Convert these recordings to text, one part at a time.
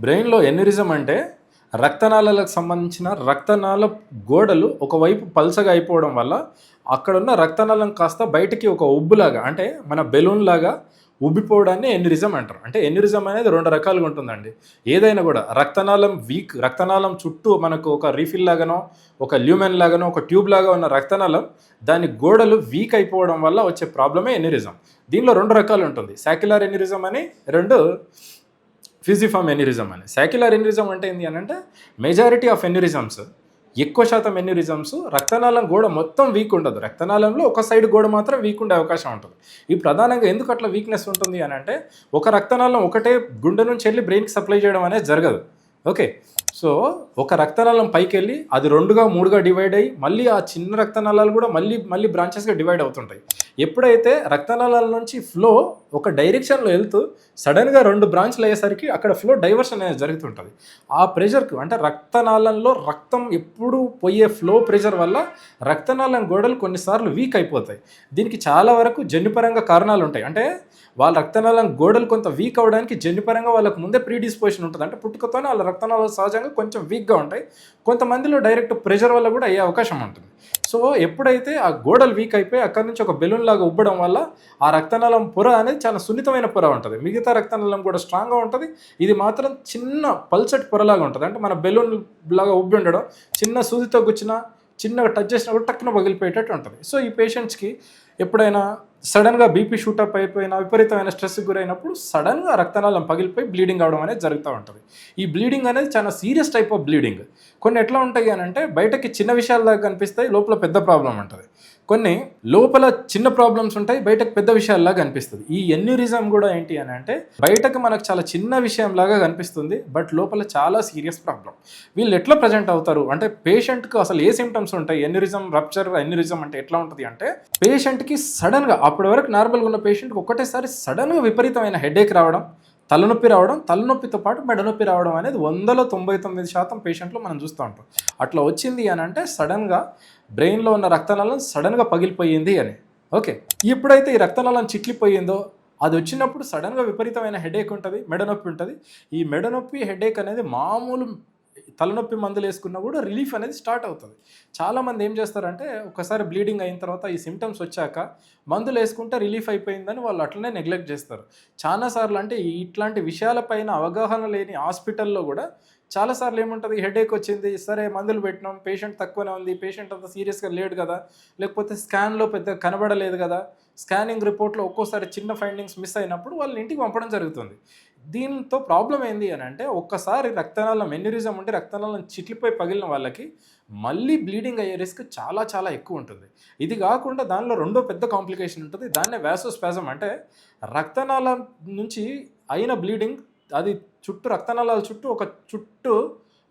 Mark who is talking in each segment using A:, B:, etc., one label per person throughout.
A: బ్రెయిన్‌లో ఎన్యూరిజం అంటే రక్తనాళాలకు సంబంధించిన రక్తనాళ గోడలు ఒకవైపు పల్చగా అయిపోవడం వల్ల అక్కడున్న రక్తనాళం కాస్త బయటికి ఒక ఉబ్బులాగా అంటే మన బెలూన్ లాగా ఉబ్బిపోవడాన్ని ఎన్యూరిజం అంటారు. అంటే ఎన్యూరిజం అనేది 2 రకాలుగా ఉంటుందండి. ఏదైనా కూడా రక్తనాళం చుట్టూ మనకు ఒక రీఫిల్ లాగానో, ఒక ల్యూమెన్ లాగానో, ఒక ట్యూబ్ లాగా ఉన్న రక్తనాళం దాని గోడలు వీక్ అయిపోవడం వల్ల వచ్చే ప్రాబ్లమే ఎన్యూరిజం. దీనిలో 2 రకాలు ఉంటుంది. సాక్యులర్ ఎన్యూరిజం అని, 2 ఫిజిఫామ్ ఎన్యూరిజం అని. సాక్యులర్ ఎన్యూరిజం అంటే ఏంటి అని అంటే మెజారిటీ ఆఫ్ ఎన్యూరిజమ్స్, ఎక్కువ శాతం ఎన్యూరిజమ్స్ రక్తనాళం గోడ మొత్తం వీక్ ఉండదు. రక్తనాళంలో ఒక సైడ్ గోడ మాత్రం వీక్ ఉండే అవకాశం ఉంటుంది. ఈ ప్రధానంగా ఎందుకు అట్లా వీక్నెస్ ఉంటుంది అని అంటే ఒక రక్తనాళం ఒకటే గుండె నుంచి వెళ్ళి బ్రెయిన్కి సప్లై చేయడం అనేది జరగదు. ఓకే, సో ఒక రక్తనాళం పైకి వెళ్ళి అది 2గా 3గా డివైడ్ అయ్యి మళ్ళీ ఆ చిన్న రక్తనాళాలు కూడా మళ్ళీ బ్రాంచెస్గా డివైడ్ అవుతుంటాయి. ఎప్పుడైతే రక్తనాళాల నుంచి ఫ్లో ఒక డైరెక్షన్లో వెళ్తూ సడన్గా 2 బ్రాంచ్లు అయ్యేసరికి అక్కడ ఫ్లో డైవర్షన్ అనేది జరుగుతుంటుంది. ఆ ప్రెషర్కు అంటే రక్తనాళంలో రక్తం ఎప్పుడు పోయే ఫ్లో ప్రెషర్ వల్ల రక్తనాళం గోడలు కొన్నిసార్లు వీక్ అయిపోతాయి. దీనికి చాలా వరకు జన్యుపరంగా కారణాలు ఉంటాయి. అంటే వాళ్ళ రక్తనాళం గోడలు కొంత వీక్ అవ్వడానికి జన్యుపరంగా వాళ్ళకు ముందే ప్రీడిస్పోజిషన్ ఉంటుంది. అంటే పుట్టుకతోనే వాళ్ళ రక్తనాళాలు సహజంగా కొంచెం వీక్గా ఉంటాయి. కొంతమందిలో డైరెక్ట్ ప్రెషర్ వల్ల కూడా అయ్యే అవకాశం ఉంటుంది. సో ఎప్పుడైతే ఆ గోడలు వీక్ అయిపోయి అక్కడి నుంచి ఒక బెలూన్ లాగా ఉబ్బడం వల్ల ఆ రక్తనాళం పొర అనేది చాలా సున్నితమైన పొర ఉంటుంది. మిగతా రక్తనాళం కూడా స్ట్రాంగ్గా ఉంటుంది. ఇది మాత్రం చిన్న పల్చటి పొరలాగా ఉంటుంది. అంటే మన బెలూన్ లాగా ఉబ్బి ఉండడం, చిన్న సూదితో గుచ్చినా చిన్నగా టచ్ చేసినా కూడా టక్కున పగిలిపోయేటట్టు ఉంటుంది. సో ఈ పేషెంట్స్కి ఎప్పుడైనా సడన్గా బీపీ షూటప్ అయిపోయినా విపరీతమైన స్ట్రెస్కి గురైనప్పుడు సడన్గా రక్తనాళం పగిలిపోయి బ్లీడింగ్ అవడం అనేది జరుగుతూ ఉంటుంది. ఈ బ్లీడింగ్ అనేది చాలా సీరియస్ టైప్ ఆఫ్ బ్లీడింగ్. కొన్ని ఎట్లా ఉంటాయి అని అంటే బయటకి చిన్న విషయాల దాకా కనిపిస్తాయి, లోపల పెద్ద ప్రాబ్లం ఉంటుంది. కొన్ని లోపల చిన్న ప్రాబ్లమ్స్ ఉంటాయి, బయటకు పెద్ద విషయాల్లాగా కనిపిస్తుంది. ఈ ఎన్యూరిజం కూడా ఏంటి అని అంటే బయటకు మనకు చాలా చిన్న విషయంలాగా కనిపిస్తుంది, బట్ లోపల చాలా సీరియస్ ప్రాబ్లం. వీళ్ళు ఎట్లా ప్రజెంట్ అవుతారు అంటే పేషెంట్కి అసలు ఏ సిమ్టమ్స్ ఉంటాయి? ఎన్యూరిజం రప్చర్ ఎన్యూరిజం అంటే ఎట్లా ఉంటుంది అంటే పేషెంట్కి సడన్గా అప్పటి వరకు నార్మల్గా ఉన్న పేషెంట్కి ఒకటేసారి సడన్గా విపరీతమైన హెడేక్ రావడం, తలనొప్పి రావడం, తలనొప్పితో పాటు మెడనొప్పి రావడం అనేది 100లో 99% పేషెంట్లు మనం చూస్తూ ఉంటాం. అట్లా వచ్చింది అని అంటే సడన్గా బ్రెయిన్లో ఉన్న రక్తనాళం సడన్గా పగిలిపోయింది అని. ఓకే, ఎప్పుడైతే ఈ రక్తనాళం చిట్లిపోయిందో అది వచ్చినప్పుడు సడన్గా విపరీతమైన హెడేక్ ఉంటుంది, మెడనొప్పి ఉంటుంది. ఈ మెడనొప్పి హెడేక్ అనేది మామూలు తలనొప్పి మందులు వేసుకున్నా కూడా రిలీఫ్ అనేది స్టార్ట్ అవుతుంది. చాలామంది ఏం చేస్తారంటే ఒకసారి బ్లీడింగ్ అయిన తర్వాత ఈ సిమ్టమ్స్ వచ్చాక మందులు వేసుకుంటే రిలీఫ్ అయిపోయిందని వాళ్ళు అట్లనే నెగ్లెక్ట్ చేస్తారు. చాలాసార్లు అంటే ఇట్లాంటి విషయాలపైన అవగాహన లేని హాస్పిటల్లో కూడా చాలాసార్లు ఏముంటుంది, హెడేక్ వచ్చింది, సరే మందులు పెట్టినాం, పేషెంట్ తక్కువనే ఉంది, పేషెంట్ అంత సీరియస్గా లేడు కదా, లేకపోతే స్కాన్లో పెద్ద కనబడలేదు కదా, స్కానింగ్ రిపోర్ట్లో ఒక్కోసారి చిన్న ఫైండింగ్స్ మిస్ అయినప్పుడు వాళ్ళని ఇంటికి పంపడం జరుగుతుంది. దీంతో ప్రాబ్లం ఏంది అని అంటే ఒక్కసారి రక్తనాళం ఎన్యూరిజం ఉంటే రక్తనాళం చిట్లిపోయి పగిలిన వాళ్ళకి మళ్ళీ బ్లీడింగ్ అయ్యే రిస్క్ చాలా చాలా ఎక్కువ ఉంటుంది. ఇది కాకుండా దానిలో రెండో పెద్ద కాంప్లికేషన్ ఉంటుంది, దాన్నే వాసోస్పాజం. అంటే రక్తనాళం నుంచి అయిన బ్లీడింగ్ అది రక్తనాళాల చుట్టూ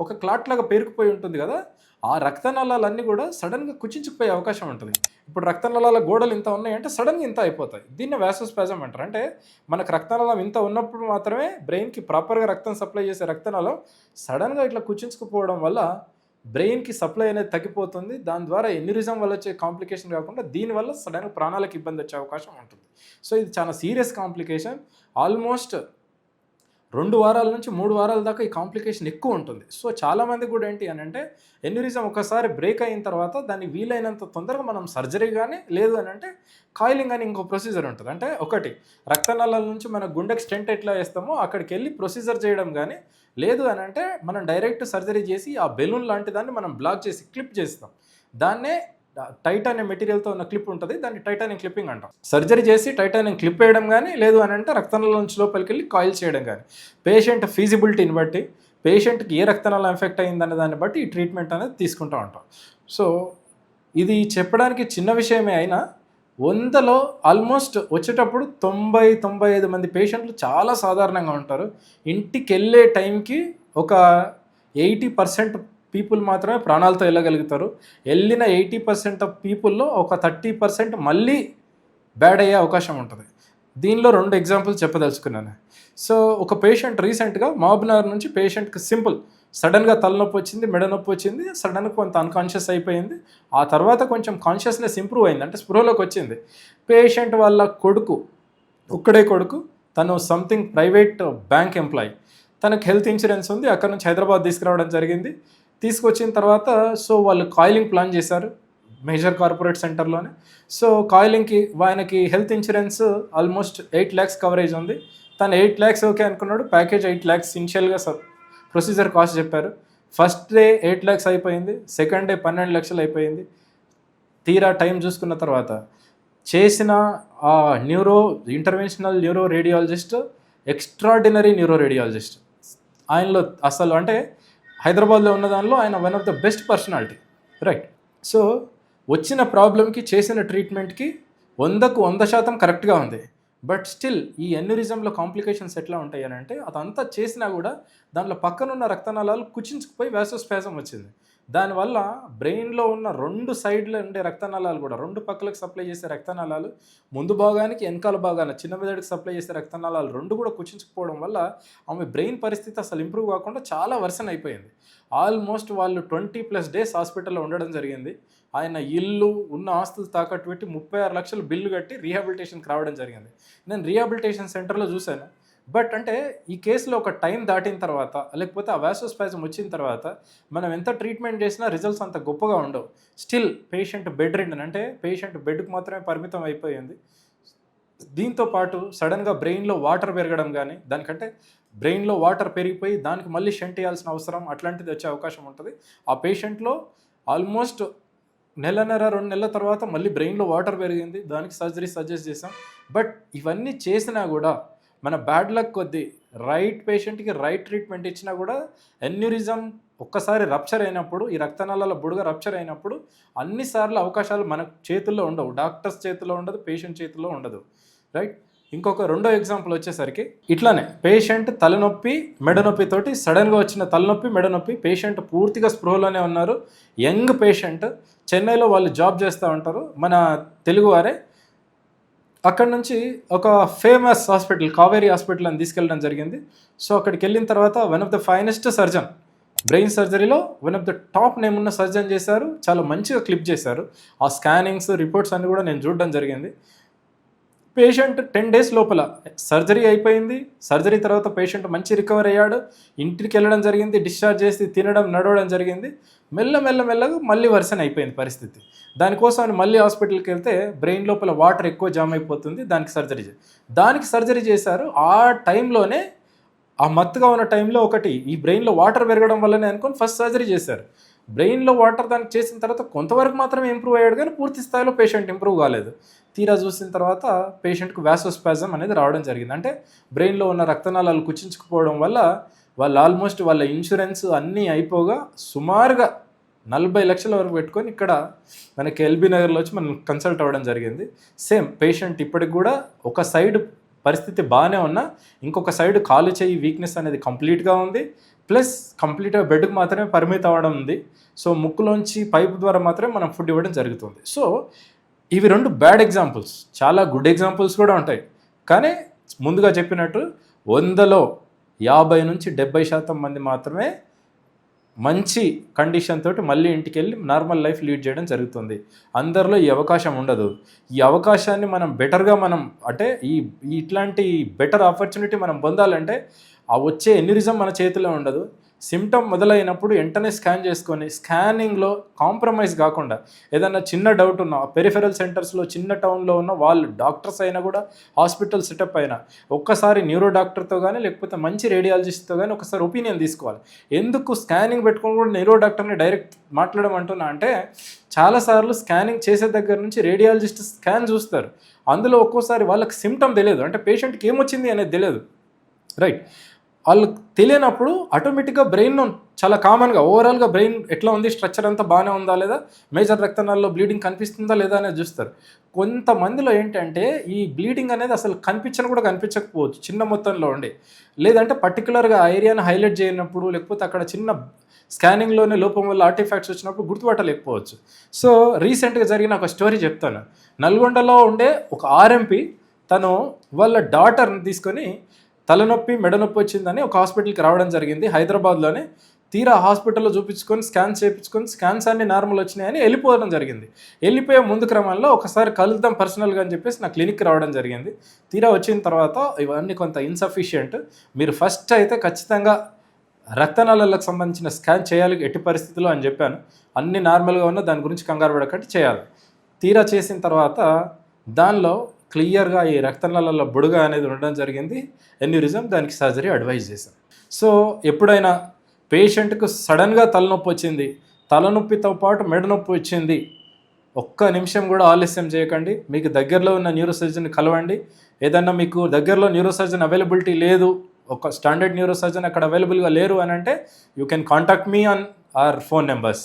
A: ఒక క్లాట్ లాగా పేరుకుపోయి ఉంటుంది కదా, ఆ రక్తనాళాలన్నీ కూడా సడన్గా కుచించుకుపోయే అవకాశం ఉంటుంది. ఇప్పుడు రక్తనాళాల గోడలు ఇంత ఉన్నాయంటే సడన్గా ఇంత అయిపోతాయి. దీన్ని వాసోస్పాజం అంటారు. అంటే మనకు రక్తనాళం ఇంత ఉన్నప్పుడు మాత్రమే బ్రెయిన్కి ప్రాపర్గా రక్తం సప్లై చేసే రక్తనాళం సడన్గా ఇట్లా కుచించుకుపోవడం వల్ల బ్రెయిన్కి సప్లై అనేది తగ్గిపోతుంది. దాని ద్వారా ఎన్యూరిజం వల్ల వచ్చే కాంప్లికేషన్ కాకుండా దీనివల్ల సడన్గా ప్రాణాలకు ఇబ్బంది వచ్చే అవకాశం ఉంటుంది. సో ఇది చాలా సీరియస్ కాంప్లికేషన్. ఆల్మోస్ట్ 2 వారాల నుంచి 3 వారాల దాకా ఈ కాంప్లికేషన్ ఎక్కువ ఉంటుంది. సో చాలామంది కూడా ఏంటి అని అంటే ఎన్యూరిజం ఒకసారి బ్రేక్ అయిన తర్వాత దాన్ని వీలైనంత తొందరగా మనం సర్జరీ కానీ లేదు అని అంటే కాయిలింగ్ అని ఇంకో ప్రొసీజర్ ఉంటుంది. అంటే ఒకటి రక్తనాళాల నుంచి మన గుండెకి స్టెంట్ ఎట్లా వేస్తామో అక్కడికి వెళ్ళి ప్రొసీజర్ చేయడం కానీ లేదు అని అంటే మనం డైరెక్ట్ సర్జరీ చేసి ఆ బెలూన్ లాంటి దాన్ని మనం బ్లాక్ చేసి క్లిప్ చేస్తాం. దాన్నే టైటానియం మెటీరియల్తో ఉన్న క్లిప్ ఉంటుంది, దాన్ని టైటానియం క్లిప్పింగ్ అంటాం. సర్జరీ చేసి టైటానియం క్లిప్ వేయడం కానీ లేదు అని అంటే రక్తనాళం నుంచి లోపలికి వెళ్ళి కాయిల్ చేయడం కానీ పేషెంట్ ఫీజిబిలిటీని బట్టి పేషెంట్కి ఏ రక్తనాళం ఎఫెక్ట్ అయ్యిందనే దాన్ని బట్టి ఈ ట్రీట్మెంట్ అనేది తీసుకుంటూ ఉంటాం. సో ఇది చెప్పడానికి చిన్న విషయమే అయినా 100లో ఆల్మోస్ట్ వచ్చేటప్పుడు 90-95 మంది పేషెంట్లు చాలా సాధారణంగా ఉంటారు. ఇంటికి వెళ్ళే టైంకి ఒక 80% పీపుల్ మాత్రమే ప్రాణాలతో వెళ్ళగలుగుతారు. వెళ్ళిన 80% ఆఫ్ పీపుల్లో ఒక 30% మళ్ళీ బ్యాడ్ అయ్యే అవకాశం ఉంటుంది. దీనిలో 2 ఎగ్జాంపుల్స్ చెప్పదలుచుకున్నాను. సో ఒక పేషెంట్ రీసెంట్గా మహబూబ్నగర్ నుంచి పేషెంట్కి సింపుల్ సడన్గా తలనొప్పి వచ్చింది, మెడనొప్పి వచ్చింది, సడన్గా కొంత అన్కాన్షియస్ అయిపోయింది. ఆ తర్వాత కొంచెం కాన్షియస్నెస్ ఇంప్రూవ్ అయింది, అంటే స్పృహలోకి వచ్చింది. పేషెంట్ వాళ్ళ కొడుకు, ఒక్కడే కొడుకు, తను సంథింగ్ ప్రైవేట్ బ్యాంక్ ఎంప్లాయీ, తనకు హెల్త్ ఇన్సూరెన్స్ ఉంది. అక్కడ నుంచి హైదరాబాద్ తీసుకురావడం జరిగింది. తీసుకొచ్చిన తర్వాత సో వాళ్ళు కాయిలింగ్ ప్లాన్ చేశారు మేజర్ కార్పొరేట్ సెంటర్లోనే. సో కాయిలింగ్కి ఆయనకి health insurance almost 8 lakhs coverage ఉంది. తను 8 lakhs ఓకే అనుకున్నాడు. ప్యాకేజ్ 8 lakhs ఇనిషియల్గా ప్రొసీజర్ కాస్ట్ చెప్పారు. ఫస్ట్ డే 8 lakhs అయిపోయింది, సెకండ్ డే 12 lakhs అయిపోయింది. తీరా టైం చూసుకున్న తర్వాత చేసిన ఆ interventional neuro radiologist extraordinary neuro radiologist. ఆయనలో అసలు అంటే హైదరాబాద్లో ఉన్న దానిలో ఆయన one of the best personality, right. So వచ్చిన ప్రాబ్లంకి చేసిన ట్రీట్మెంట్కి 100కు 100% కరెక్ట్గా ఉంది. బట్ స్టిల్ ఈ ఎన్యూరిజంలో కాంప్లికేషన్స్ ఎట్లా ఉంటాయి అని అంటే అదంతా చేసినా కూడా దాంట్లో పక్కనున్న రక్తనాళాలు కుచించుకుపోయి వాసోస్పాజం వచ్చింది. దానివల్ల బ్రెయిన్లో ఉన్న 2 సైడ్లో ఉండే రక్తనాళాలు కూడా 2 పక్కలకు సప్లై చేసే రక్తనాళాలు, ముందు భాగానికి వెనకాల భాగాన చిన్న మెదడుకి సప్లై చేసే రక్తనాళాలు 2 కూడా కుచించుకుపోవడం వల్ల ఆమె బ్రెయిన్ పరిస్థితి అసలు ఇంప్రూవ్ కాకుండా చాలా వర్సన్ అయిపోయింది. ఆల్మోస్ట్ వాళ్ళు 20+ days హాస్పిటల్లో ఉండడం జరిగింది. ఆయన ఇల్లు ఉన్న ఆస్తులు తాకట్టు పెట్టి 36 లక్షలు బిల్లు కట్టి రీహాబిలిటేషన్కి రావడం జరిగింది. నేను రీహాబిలిటేషన్ సెంటర్లో చూశాను. బట్ అంటే ఈ కేసులో ఒక టైం దాటిన తర్వాత లేకపోతే ఆ వాసోస్పాజం వచ్చిన తర్వాత మనం ఎంత ట్రీట్మెంట్ చేసినా రిజల్ట్స్ అంత గొప్పగా ఉండవు. స్టిల్ పేషెంట్ బెడ్ రిడన్, అంటే పేషెంట్ బెడ్కి మాత్రమే పరిమితం అయిపోయింది. దీంతో పాటు సడన్గా బ్రెయిన్లో వాటర్ పెరగడం కానీ, దానికంటే బ్రెయిన్లో వాటర్ పెరిగిపోయి దానికి మళ్ళీ షంట్ వేయాల్సిన అవసరం అట్లాంటిది వచ్చే అవకాశం ఉంటుంది. ఆ పేషెంట్లో ఆల్మోస్ట్ 1.5-2 నెలల తర్వాత మళ్ళీ బ్రెయిన్లో వాటర్ పెరిగింది, దానికి సర్జరీ సజెస్ట్ చేసాం. బట్ ఇవన్నీ చేసినా కూడా మన బ్యాడ్ లక్ కొద్దీ రైట్ పేషెంట్కి రైట్ ట్రీట్మెంట్ ఇచ్చినా కూడా ఎన్యూరిజం ఒక్కసారి రప్చర్ అయినప్పుడు, ఈ రక్తనాళాల బుడగ రప్చర్ అయినప్పుడు అన్నిసార్లు అవకాశాలు మన చేతుల్లో ఉండవు, డాక్టర్స్ చేతుల్లో ఉండదు, పేషెంట్ చేతుల్లో ఉండదు, రైట్. ఇంకొక రెండో ఎగ్జాంపుల్ వచ్చేసరికి ఇట్లానే పేషెంట్ తలనొప్పి మెడనొప్పితోటి సడన్గా వచ్చిన తలనొప్పి మెడనొప్పి, పేషెంట్ పూర్తిగా స్పృహలోనే ఉన్నారు, యంగ్ పేషెంట్, చెన్నైలో వాళ్ళు జాబ్ చేస్తూ ఉంటారు, మన తెలుగువారే. అక్కడ నుంచి ఒక ఫేమస్ హాస్పిటల్ కావేరీ హాస్పిటల్ అని తీసుకెళ్ళడం జరిగింది. సో అక్కడికి వెళ్ళిన తర్వాత one of the finest surgeon, brain సర్జరీలో one of the top name ఉన్న సర్జన్ చేశారు, చాలా మంచిగా క్లిప్ చేశారు. ఆ స్కానింగ్స్ రిపోర్ట్స్ అన్నీ కూడా నేను చూడడం జరిగింది. పేషెంట్ 10 days లోపల సర్జరీ అయిపోయింది. సర్జరీ తర్వాత పేషెంట్ మంచి రికవర్ అయ్యాడు, ఇంటికి వెళ్ళడం జరిగింది, డిశ్చార్జ్ చేసి తినడం నడవడం జరిగింది. మెల్లగా మళ్ళీ వర్సన్ అయిపోయింది పరిస్థితి. దానికోసం మళ్ళీ హాస్పిటల్కి వెళ్తే బ్రెయిన్ లోపల వాటర్ ఎక్కువ జామ్ అయిపోతుంది, దానికి సర్జరీ చేశారు. ఆ టైంలోనే ఆ మత్తుగా ఉన్న టైంలో ఒకటి ఈ బ్రెయిన్లో వాటర్ పెరగడం వల్లనే అనుకొని ఫస్ట్ సర్జరీ చేశారు. బ్రెయిన్లో వాటర్ దానికి చేసిన తర్వాత కొంతవరకు మాత్రమే ఇంప్రూవ్ అయ్యాడు, కానీ పూర్తి స్థాయిలో పేషెంట్ ఇంప్రూవ్ కాలేదు. తీరా చూసిన తర్వాత పేషెంట్కు వాసోస్పాజం అనేది రావడం జరిగింది. అంటే బ్రెయిన్లో ఉన్న రక్తనాళాలు కుచించుకుపోవడం వల్ల వాళ్ళు ఆల్మోస్ట్ వాళ్ళ ఇన్సూరెన్స్ అన్నీ అయిపోగా సుమారుగా 40 లక్షల వరకు పెట్టుకొని ఇక్కడ మనకి ఎల్బీ నగర్లో వచ్చి మనం కన్సల్ట్ అవ్వడం జరిగింది. సేమ్ పేషెంట్ ఇప్పటికి కూడా ఒక సైడ్ పరిస్థితి బాగానే ఉన్నా ఇంకొక సైడ్ కాలు చేయి వీక్నెస్ అనేది కంప్లీట్గా ఉంది, ప్లస్ కంప్లీట్గా బెడ్కి మాత్రమే పరిమితం అవ్వడం ఉంది. సో ముక్కులోంచి పైపు ద్వారా మాత్రమే మనం ఫుడ్ ఇవ్వడం జరుగుతుంది. సో ఇవి 2 బ్యాడ్ ఎగ్జాంపుల్స్. చాలా గుడ్ ఎగ్జాంపుల్స్ కూడా ఉంటాయి, కానీ ముందుగా చెప్పినట్టు 100లో 50-70% మంది మాత్రమే మంచి కండిషన్ తోటి మళ్ళీ ఇంటికి వెళ్ళి నార్మల్ లైఫ్ లీడ్ చేయడం జరుగుతుంది. అందరిలో ఈ అవకాశం ఉండదు. ఈ అవకాశాన్ని మనం బెటర్గా అంటే ఇట్లాంటి బెటర్ ఆపర్చునిటీ మనం పొందాలంటే ఆ వచ్చే ఎన్యూరిజం మన చేతిలో ఉండదు. సిమ్టమ్ మొదలైనప్పుడు వెంటనే స్కాన్ చేసుకొని స్కానింగ్లో కాంప్రమైజ్ కాకుండా ఏదైనా చిన్న డౌట్ ఉన్నా పెరిఫెరల్ సెంటర్స్లో చిన్న టౌన్లో ఉన్న వాళ్ళు డాక్టర్స్ అయినా కూడా హాస్పిటల్ సెటప్ అయినా ఒక్కసారి న్యూరో డాక్టర్తో కానీ లేకపోతే మంచి రేడియాలజిస్ట్తో కానీ ఒకసారి ఒపీనియన్ తీసుకోవాలి. ఎందుకు స్కానింగ్ పెట్టుకొని కూడా న్యూరో డాక్టర్ని డైరెక్ట్ మాట్లాడమంటున్నా అంటే చాలాసార్లు స్కానింగ్ చేసే దగ్గర నుంచి రేడియాలజిస్ట్ స్కాన్ చూస్తారు, అందులో ఒక్కోసారి వాళ్ళకి సిమ్టమ్ తెలియదు, అంటే పేషెంట్కి ఏమొచ్చింది అనేది తెలియదు, రైట్. వాళ్ళకి తెలియనప్పుడు ఆటోమేటిక్గా బ్రెయిన్ చాలా కామన్గా ఓవరాల్గా బ్రెయిన్ ఎట్లా ఉంది, స్ట్రక్చర్ అంతా బాగానే ఉందా లేదా, మేజర్ రక్తనాళాల్లో బ్లీడింగ్ కనిపిస్తుందా లేదా అనేది చూస్తారు. కొంతమందిలో ఏంటంటే ఈ బ్లీడింగ్ అనేది అసలు కనిపించకపోవచ్చు చిన్న మొత్తంలో ఉండి, లేదంటే పర్టికులర్గా ఆ ఏరియాను హైలైట్ చేయనప్పుడు లేకపోతే అక్కడ చిన్న స్కానింగ్లోనే లోపం వల్ల ఆర్టిఫాక్ట్స్ వచ్చినప్పుడు గుర్తుపట్టలేకపోవచ్చు. సో రీసెంట్గా జరిగిన ఒక స్టోరీ చెప్తాను. నల్గొండలో ఉండే ఒక ఆర్ఎంపీ తను వాళ్ళ డాటర్ని తీసుకొని తలనొప్పి మెడనొప్పి వచ్చిందని ఒక హాస్పిటల్కి రావడం జరిగింది హైదరాబాద్లోనే. తీరా హాస్పిటల్లో చూపించుకొని స్కాన్స్ చేయించుకొని స్కాన్స్ అన్ని నార్మల్ వచ్చినాయని వెళ్ళిపోవడం జరిగింది. వెళ్ళిపోయే ముందు క్రమంలో ఒకసారి కలుద్దాం పర్సనల్గా అని చెప్పేసి నా క్లినిక్కి రావడం జరిగింది. తీరా వచ్చిన తర్వాత ఇవన్నీ కొంత ఇన్సఫిషియంట్, మీరు ఫస్ట్ అయితే ఖచ్చితంగా రక్తనాళాలకు సంబంధించిన స్కాన్ చేయాలి ఎట్టి పరిస్థితుల్లో అని చెప్పాను. అన్ని నార్మల్గా ఉన్న దాని గురించి కంగారు పడకండి చేయాలి. తీరా చేసిన తర్వాత దానిలో క్లియర్గా ఈ రక్తనాళాల బుడగ అనేది ఉండడం జరిగింది. ఎన్యూరిజం, దానికి సర్జరీ అడ్వైజ్ చేశాను. సో ఎప్పుడైనా పేషెంట్కు సడన్గా తలనొప్పి వచ్చింది, తలనొప్పితో పాటు మెడ నొప్పి వచ్చింది, ఒక్క నిమిషం కూడా ఆలస్యం చేయకండి. మీకు దగ్గరలో ఉన్న న్యూరోసర్జన్ కలవండి. ఏదన్నా మీకు దగ్గరలో న్యూరోసర్జన్ అవైలబిలిటీ లేదు, ఒక స్టాండర్డ్ న్యూరోసర్జన్ అక్కడ అవైలబుల్గా లేరు అని అంటే you can contact me on hour phone numbers.